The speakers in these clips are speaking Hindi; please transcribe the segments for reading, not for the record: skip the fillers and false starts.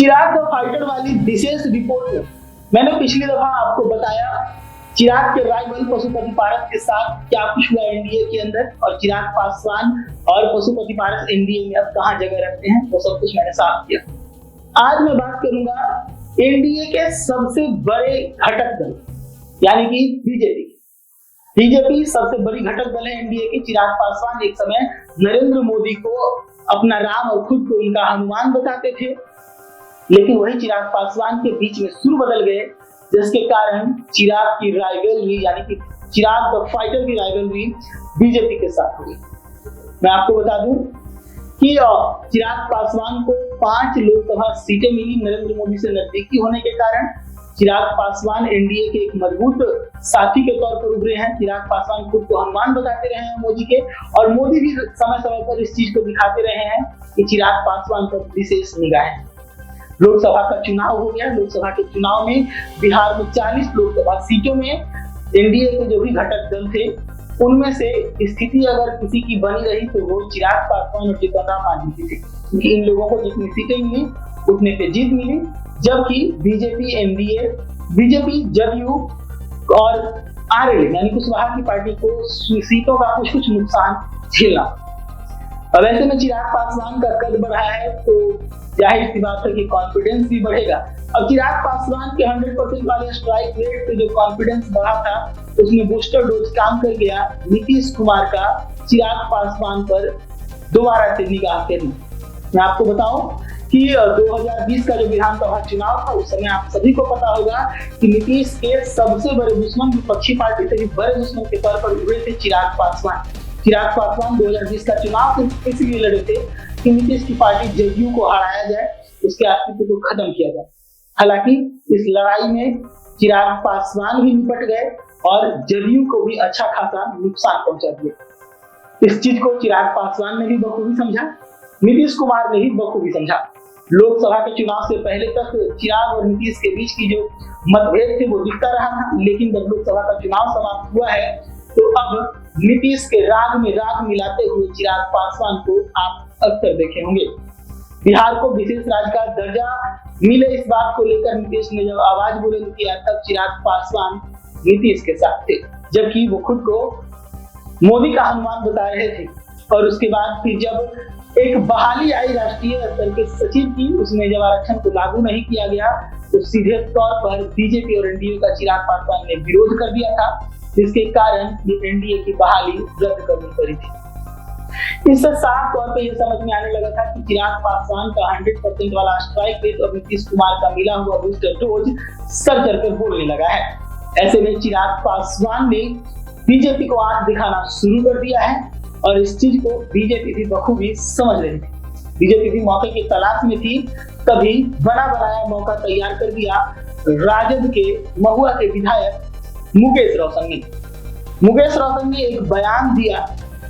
चिराग द फाइटर वाली विशेष रिपोर्ट में मैंने पिछली दफा आपको बताया चिराग के राइवल पशुपति पारस के साथ क्या कुछ हुआ एनडीए के अंदर, और चिराग पासवान और पशुपति पारस एनडीए में अब कहां जगह रखते हैं, वो सब कुछ मैंने साफ किया। आज मैं बात करूंगा एनडीए के सबसे बड़े घटक दल यानी कि बीजेपी। बीजेपी सबसे बड़ी घटक दल है एनडीए की। चिराग पासवान एक समय नरेंद्र मोदी को अपना राम और खुद को उनका हनुमान बताते थे, लेकिन वही चिराग पासवान के बीच में सुर बदल गए, जिसके कारण चिराग की राइवलरी यानी कि चिराग द फाइटर की राइवलरी बीजेपी के साथ हुई। मैं आपको बता दूं कि चिराग पासवान को 5 लोकसभा सीटें मिली नरेंद्र मोदी से नजदीकी होने के कारण। चिराग पासवान एनडीए के एक मजबूत साथी के तौर पर उभरे हैं। चिराग पासवान खुद को हनुमान बताते रहे हैं मोदी के, और मोदी भी समय समय पर इस चीज को दिखाते रहे हैं कि चिराग पासवान पर विशेष निगाह है। लोकसभा का चुनाव हो गया। लोकसभा के चुनाव में बिहार में 40 लोकसभा सीटों में एनडीए के जो भी घटक दल थे उनमें से स्थिति अगर किसी की बनी रही तो वो चिराग पासवान और जीतन राम मांझी थी, क्योंकि इन लोगों को जितनी सीटें मिली उतने पे जीत मिली, जबकि बीजेपी एनडीए, बीजेपी जदयू और आरएलए यानी कुशवाहा की पार्टी को सीटों का कुछ नुकसान झेलना। अब ऐसे में चिराग पासवान का कद बढ़ा है तो जाहिर सी बात है कि कॉन्फिडेंस भी बढ़ेगा। अब चिराग पासवान के 100% वाले स्ट्राइक रेट पे जो कॉन्फिडेंस बढ़ा था उसमें बूस्टर डोज काम कर गया। नीतीश कुमार का चिराग पासवान पर दोबारा से निगाह करनी। मैं आपको बताऊं कि 2020 का जो विधानसभा चुनाव था उस समय आप सभी को पता होगा कि नीतीश के सबसे बड़े दुश्मन विपक्षी पार्टी से भी बड़े दुश्मन के तौर पर उभरे थे चिराग पासवान। चिराग पासवान 2020 का चुनाव सिर्फ इसलिए लड़े थे कि नीतीश की पार्टी जदयू को हराया जाए, उसके अस्तित्व को खत्म किया जाए। हालांकि इस लड़ाई में चिराग पासवान भी निपट गए और जदयू को भी अच्छा खासा नुकसान पहुंचा दिया। इस चीज को चिराग पासवान ने भी बखूबी समझा, नीतीश कुमार ने भी बखूबी समझा। लोकसभा के चुनाव से पहले तक चिराग और नीतीश के बीच की जो मतभेद थे वो दिखता रहा था, लेकिन जब लोकसभा का चुनाव समाप्त हुआ है तो अब नीतीश के राग में राग मिलाते हुए चिराग पासवान को आप अक्सर देखे होंगे। बिहार को विशेष राज्य का दर्जा मिले इस बात को लेकर नीतीश ने जब आवाज बुलंद किया तब चिराग पासवान नीतीश के साथ थे, जबकि वो खुद को मोदी का हनुमान बता रहे थे। और उसके बाद फिर जब एक बहाली आई राष्ट्रीय स्तर के सचिव की, उसमें जब आरक्षण को लागू नहीं किया गया तो सीधे तौर पर बीजेपी और एनडीए का चिराग पासवान ने विरोध कर दिया था, जिसके कारण ये एनडीए की बहाली रद्द करनी पड़ी थी। इससे साफ तौर पर यह समझ में आने लगा था कि चिराग पासवान का 100% वाला स्ट्राइक रेट और नीतीश कुमार का मिला हुआ बूस्टर डोज सर चढ़ कर बोलने लगा है। ऐसे में चिराग पासवान ने बीजेपी को आंख दिखाना शुरू कर दिया है और इस चीज को बीजेपी भी बखूबी समझ रही थी। बीजेपी भी मौके की तलाश में थी, तभी बना बनाया मौका तैयार कर दिया राजद के महुआ के विधायक मुकेश रोशन ने एक बयान दिया।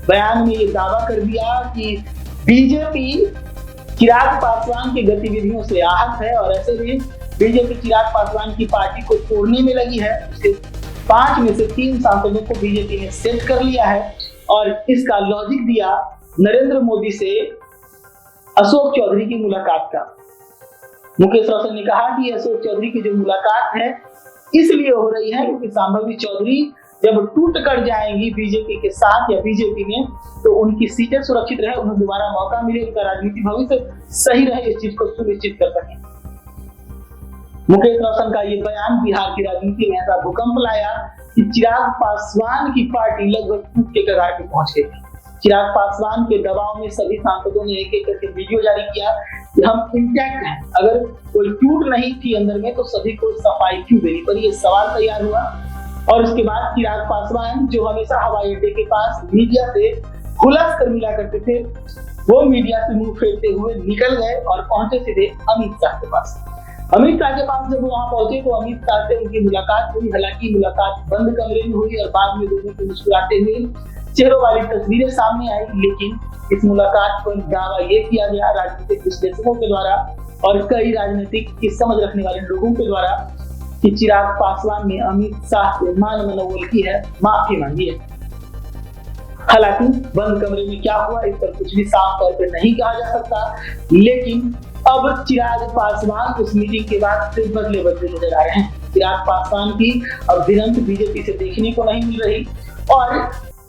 बयान में ये दावा कर दिया कि बीजेपी चिराग पासवान की गतिविधियों से आहत है और ऐसे में बीजेपी चिराग पासवान की पार्टी को तोड़ने में लगी है। उसके 5 में से 3 सांसदों को बीजेपी ने सेट कर लिया है और इसका लॉजिक दिया नरेंद्र मोदी से अशोक चौधरी की मुलाकात का। मुकेश रोशन ने कहा कि अशोक चौधरी की जो मुलाकात है इसलिए हो रही है क्योंकि संभावी चौधरी जब टूट कर जाएंगी बीजेपी के साथ या बीजेपी में तो उनकी सीटें सुरक्षित रहे, उन्हें दोबारा मौका मिले, उनका राजनीतिक भविष्य सही रहे, इस चीज को सुनिश्चित कर सके। मुकेश रोशन का ये बयान बिहार की राजनीति में ऐसा भूकंप लाया कि चिराग पासवान की पार्टी लगभग टूट के कगार पे पहुंच गई थी। चिराग पासवान के दबाव में सभी सांसदों ने एक एक करके वीडियो जारी किया कि हम इंटैक्ट हैं, अगर कोई टूट नहीं थी अंदर में तो सभी को सफाई क्यों देनी पड़ी, ये सवाल तैयार हुआ। और उसके बाद चिराग पासवान जो हमेशा हवाई अड्डे के पास मीडिया से खुलस कर मिला करते थे, वो मीडिया से मुंह फेरते हुए निकल गए और पहुंचे सीधे अमित शाह के पास। अमित शाह के पास जब वहां पहुंचे तो अमित शाह से उनकी मुलाकात हुई। हालांकि मुलाकात बंद कमरे में हुई और बाद में दोनों के मुस्कुराते हुए चेहरों वाली तस्वीरें सामने आई, लेकिन इस मुलाकात पर दावा ये किया गया राजनीतिक विश्लेषकों के द्वारा और कई राजनीतिक की समझ रखने वाले लोगों के द्वारा कि चिराग पासवान ने अमित शाह से मान मनोबल की है, माफी मांगी है। हालांकि बंद कमरे में क्या हुआ इस पर कुछ भी साफ तौर पर नहीं कहा जा सकता, लेकिन अब चिराग पासवान उस मीटिंग के बाद से बदले बदले नजर आ रहे हैं। चिराग पासवान की अब भिड़ंत बीजेपी से देखने को नहीं मिल रही और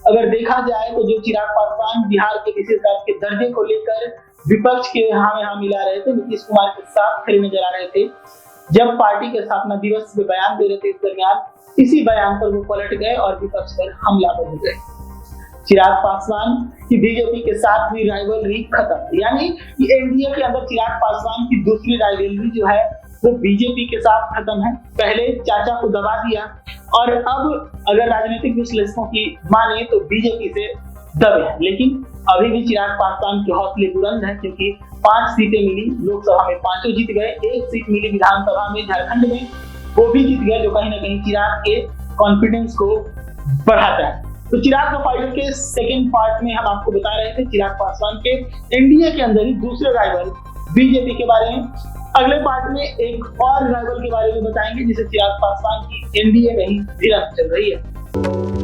अगर देखा जाए तो जो चिराग पासवान बिहार के विशेषज्ञ के दर्जे को लेकर विपक्ष के यहाँ मिला रहे थे, नीतीश कुमार के साथ खड़े नजर आ रहे थे। जब पार्टी के स्थापना दिवस में बयान दे रहे थे, इस दरमियान इसी बयान पर वो पलट गए और विपक्ष पर हमलावर हो गए। चिराग पासवान की बीजेपी के साथ हुई राइवलरी खत्म, यानी कि एनडीए के अंदर चिराग पासवान की दूसरी राइवलरी जो है वो बीजेपी के साथ खत्म है। पहले चाचा को दबा दिया और अब अगर राजनीतिक विश्लेषकों की माने तो बीजेपी से दबे हैं, लेकिन अभी भी चिराग पासवान के हौसले बुलंद हैं क्योंकि 5 सीटें मिली लोकसभा में, 5 जीत गए, 1 सीट मिली विधानसभा में झारखंड में, वो भी जीत गया, जो कहीं ना कहीं चिराग के कॉन्फिडेंस को बढ़ाता है। तो चिराग प्रोफाइल के सेकंड पार्ट में हम आपको बता रहे थे चिराग पासवान के एनडीए के अंदर ही दूसरे राइवल बीजेपी के बारे में। अगले पार्ट में एक और राइवल के बारे में बताएंगे जिसे चिराग पासवान की एनडीए में ही भिड़ंत चल रही है।